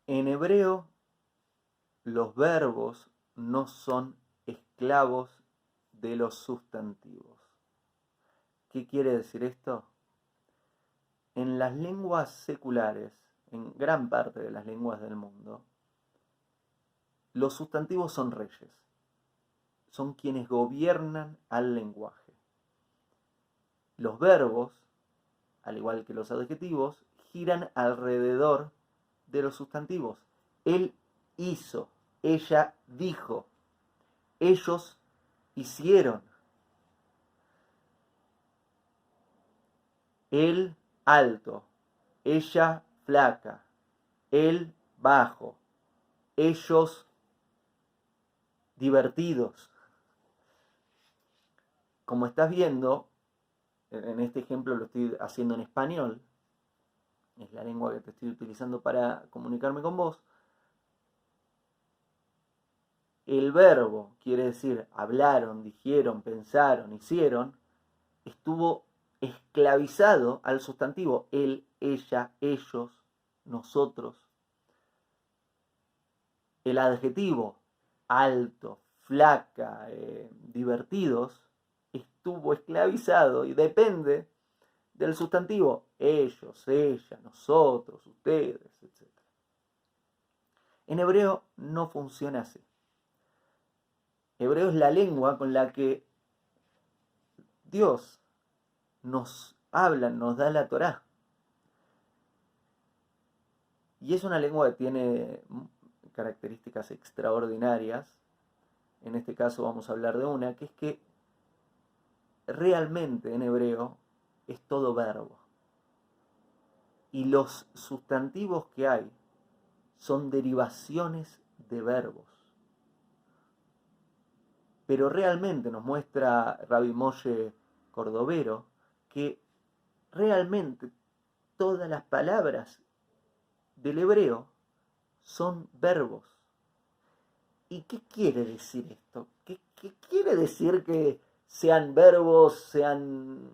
En hebreo, los verbos no son esclavos de los sustantivos. ¿Qué quiere decir esto? En las lenguas seculares, en gran parte de las lenguas del mundo, los sustantivos son reyes, son quienes gobiernan al lenguaje. Los verbos, al igual que los adjetivos, giran alrededor de los sustantivos. Él hizo, ella dijo, ellos hicieron. Él alto, ella flaca, él bajo, ellos divertidos. Como estás viendo, en este ejemplo lo estoy haciendo en español, es la lengua que te estoy utilizando para comunicarme con vos. El verbo, quiere decir hablaron, dijeron, pensaron, hicieron, estuvo esclavizado al sustantivo él, ella, ellos, nosotros. El adjetivo alto, flaca, divertidos, estuvo esclavizado y depende del sustantivo ellos, ella, nosotros, ustedes, etc. En hebreo no funciona así. Hebreo es la lengua con la que Dios nos habla, nos da la Torá. Y es una lengua que tiene características extraordinarias. En este caso vamos a hablar de una, que es que realmente en hebreo es todo verbo. Y los sustantivos que hay son derivaciones de verbos. Pero realmente nos muestra Rabbi Moshe Cordovero que realmente todas las palabras del hebreo son verbos. ¿Y qué quiere decir esto? ¿Qué quiere decir que sean verbos, sean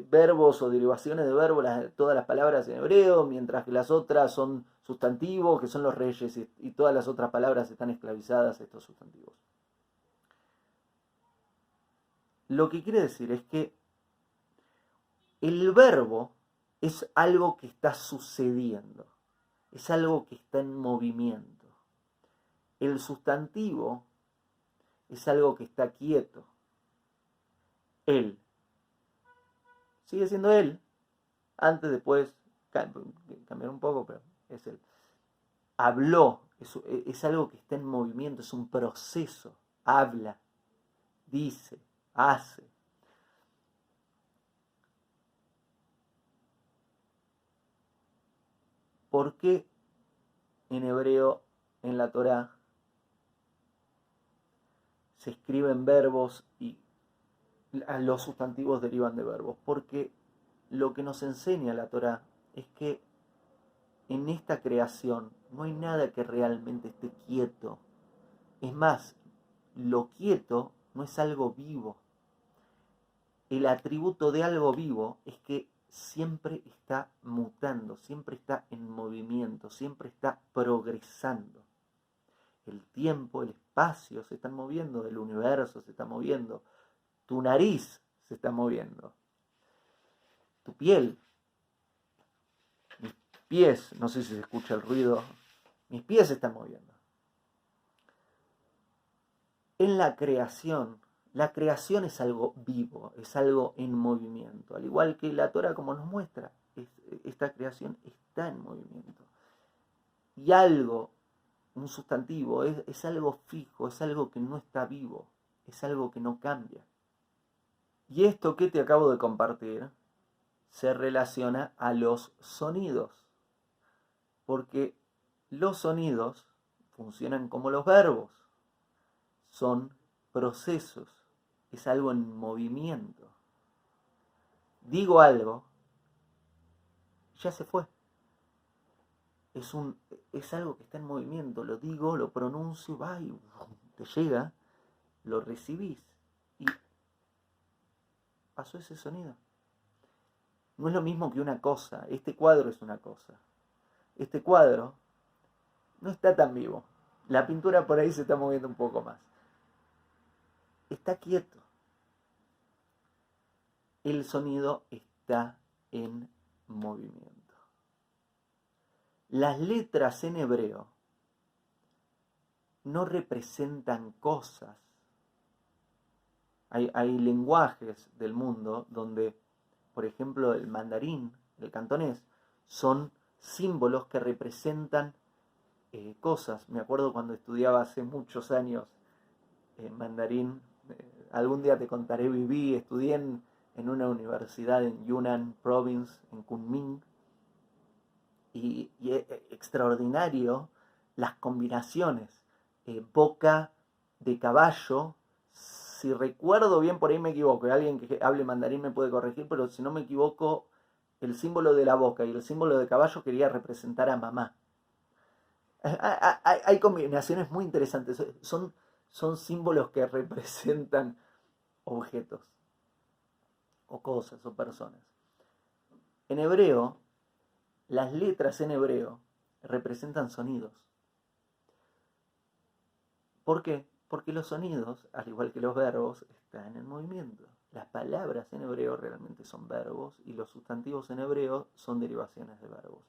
verbos o derivaciones de verbos todas las palabras en hebreo, mientras que las otras son sustantivos, que son los reyes, y todas las otras palabras están esclavizadas a estos sustantivos? Lo que quiere decir es que el verbo es algo que está sucediendo, es algo que está en movimiento. El sustantivo es algo que está quieto. Él. Sigue siendo él. Antes, después, cambiar un poco, pero es él. Habló. Es algo que está en movimiento, es un proceso. Habla, dice, hace. ¿Por qué en hebreo, en la Torá, se escriben verbos y los sustantivos derivan de verbos? Porque lo que nos enseña la Torá es que en esta creación no hay nada que realmente esté quieto. Es más, lo quieto no es algo vivo. El atributo de algo vivo es que siempre está mutando, siempre está en movimiento, siempre está progresando. El tiempo, el espacio se están moviendo, el universo se está moviendo, tu nariz se está moviendo, tu piel, mis pies, no sé si se escucha el ruido, mis pies se están moviendo. En la creación es algo vivo, es algo en movimiento, al igual que la Torah como nos muestra, esta creación está en movimiento. Y algo, un sustantivo, es algo fijo, es algo que no está vivo, es algo que no cambia. Y esto que te acabo de compartir se relaciona a los sonidos, porque los sonidos funcionan como los verbos, son procesos, es algo en movimiento. Digo algo, ya se fue. Es algo que está en movimiento, lo digo, lo pronuncio, va y te llega, lo recibís y pasó ese sonido. No es lo mismo que una cosa, este cuadro es una cosa. Este cuadro no está tan vivo. La pintura por ahí se está moviendo un poco más. Está quieto. El sonido está en movimiento. Las letras en hebreo no representan cosas. Hay lenguajes del mundo donde, por ejemplo, el mandarín, el cantonés, son símbolos que representan cosas. Me acuerdo cuando estudiaba hace muchos años mandarín, algún día te contaré, estudié en una universidad en Yunnan Province, en Kunming, y es extraordinario las combinaciones. Boca de caballo, si recuerdo bien, por ahí me equivoco, alguien que hable mandarín me puede corregir, pero si no me equivoco, el símbolo de la boca y el símbolo de caballo quería representar a mamá. Hay combinaciones muy interesantes, son símbolos que representan objetos, o cosas, o personas. En hebreo, las letras en hebreo representan sonidos. ¿Por qué? Porque los sonidos, al igual que los verbos, están en movimiento. Las palabras en hebreo realmente son verbos y los sustantivos en hebreo son derivaciones de verbos.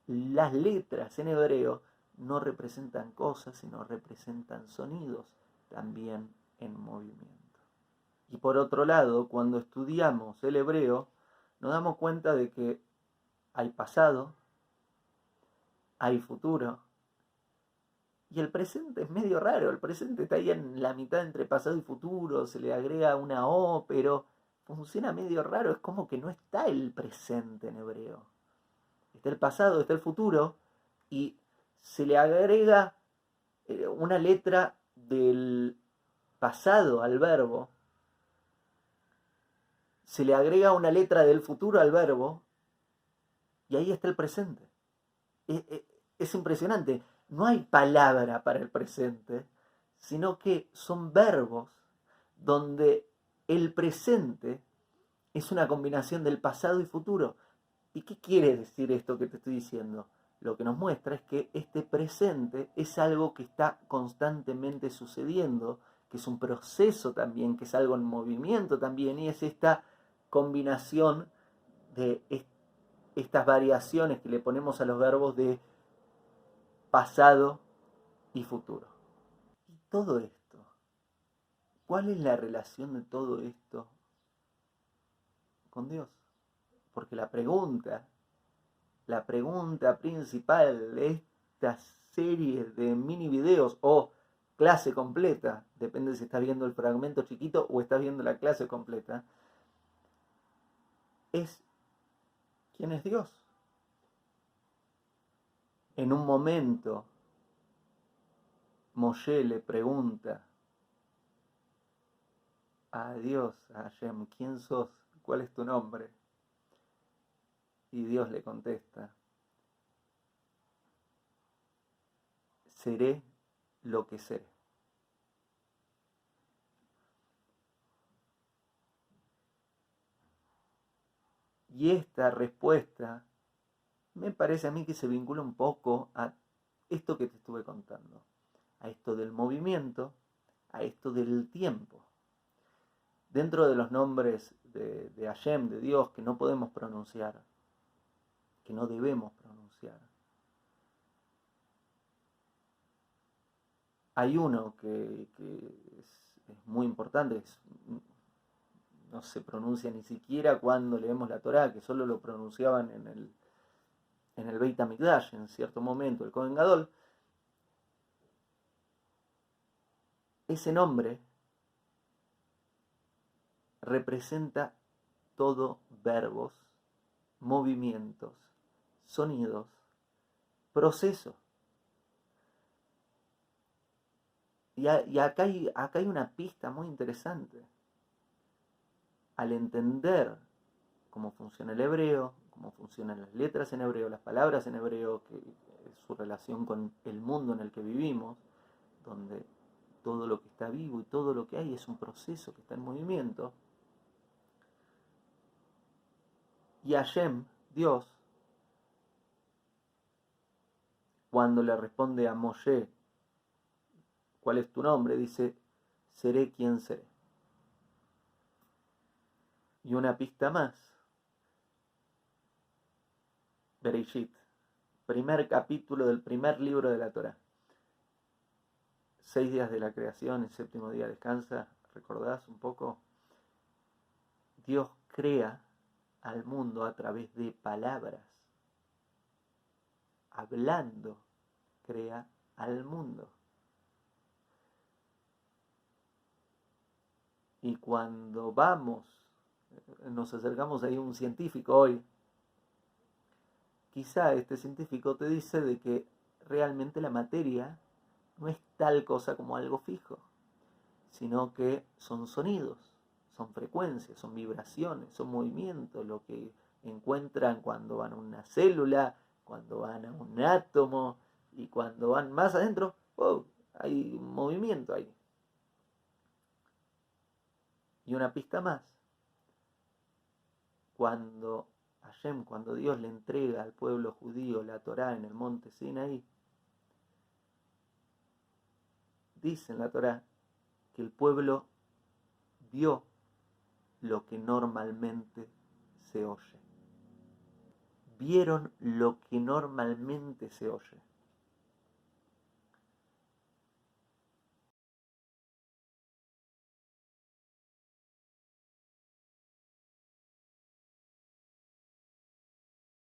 Las letras en hebreo no representan cosas, sino representan sonidos, también en movimiento. Y por otro lado, cuando estudiamos el hebreo, nos damos cuenta de que hay pasado, hay futuro, y el presente es medio raro. El presente está ahí en la mitad entre pasado y futuro, se le agrega una O, pero funciona medio raro, es como que no está el presente en hebreo. Está el pasado, está el futuro, y se le agrega una letra del pasado al verbo, se le agrega una letra del futuro al verbo, y ahí está el presente. Es impresionante. No hay palabra para el presente, sino que son verbos donde el presente es una combinación del pasado y futuro. ¿Y qué quiere decir esto que te estoy diciendo? Lo que nos muestra es que este presente es algo que está constantemente sucediendo, que es un proceso también, que es algo en movimiento también, y es esta combinación de estas variaciones que le ponemos a los verbos de pasado y futuro. Y todo esto, ¿cuál es la relación de todo esto con Dios? Porque la pregunta principal de esta serie de mini videos o clase completa, depende si estás viendo el fragmento chiquito o estás viendo la clase completa, es ¿quién es Dios? En un momento, Moshe le pregunta a Dios, a Hashem, ¿quién sos? ¿Cuál es tu nombre? Y Dios le contesta, seré lo que seré. Y esta respuesta me parece a mí que se vincula un poco a esto que te estuve contando, a esto del movimiento, a esto del tiempo. Dentro de los nombres de Hashem, de Dios, que no podemos pronunciar, que no debemos pronunciar, hay uno que es muy importante, no se pronuncia ni siquiera cuando leemos la Torá, que solo lo pronunciaban en el Beit HaMikdash, en cierto momento, el Kohen Gadol. Ese nombre representa todo verbos, movimientos, sonidos, procesos. Y acá hay una pista muy interesante. Al entender cómo funciona el hebreo, cómo funcionan las letras en hebreo, las palabras en hebreo, que es su relación con el mundo en el que vivimos, donde todo lo que está vivo y todo lo que hay es un proceso que está en movimiento. Y Hashem, Dios, cuando le responde a Moshe, ¿cuál es tu nombre? Dice, seré quien seré. Y una pista más, Bereshit, primer capítulo del primer libro de la Torá. 6 días de la creación, el séptimo día descansa, ¿recordás un poco? Dios crea al mundo a través de palabras. Hablando, crea al mundo. Y cuando nos acercamos ahí a un científico hoy, quizá este científico te dice de que realmente la materia no es tal cosa como algo fijo, sino que son sonidos, son frecuencias, son vibraciones, son movimientos, lo que encuentran cuando van a una célula, cuando van a un átomo y cuando van más adentro, oh, hay un movimiento ahí. Y una pista más, cuando cuando Dios le entrega al pueblo judío la Torá en el monte Sinaí, dice en la Torá que el pueblo vio lo que normalmente se oye. Vieron lo que normalmente se oye.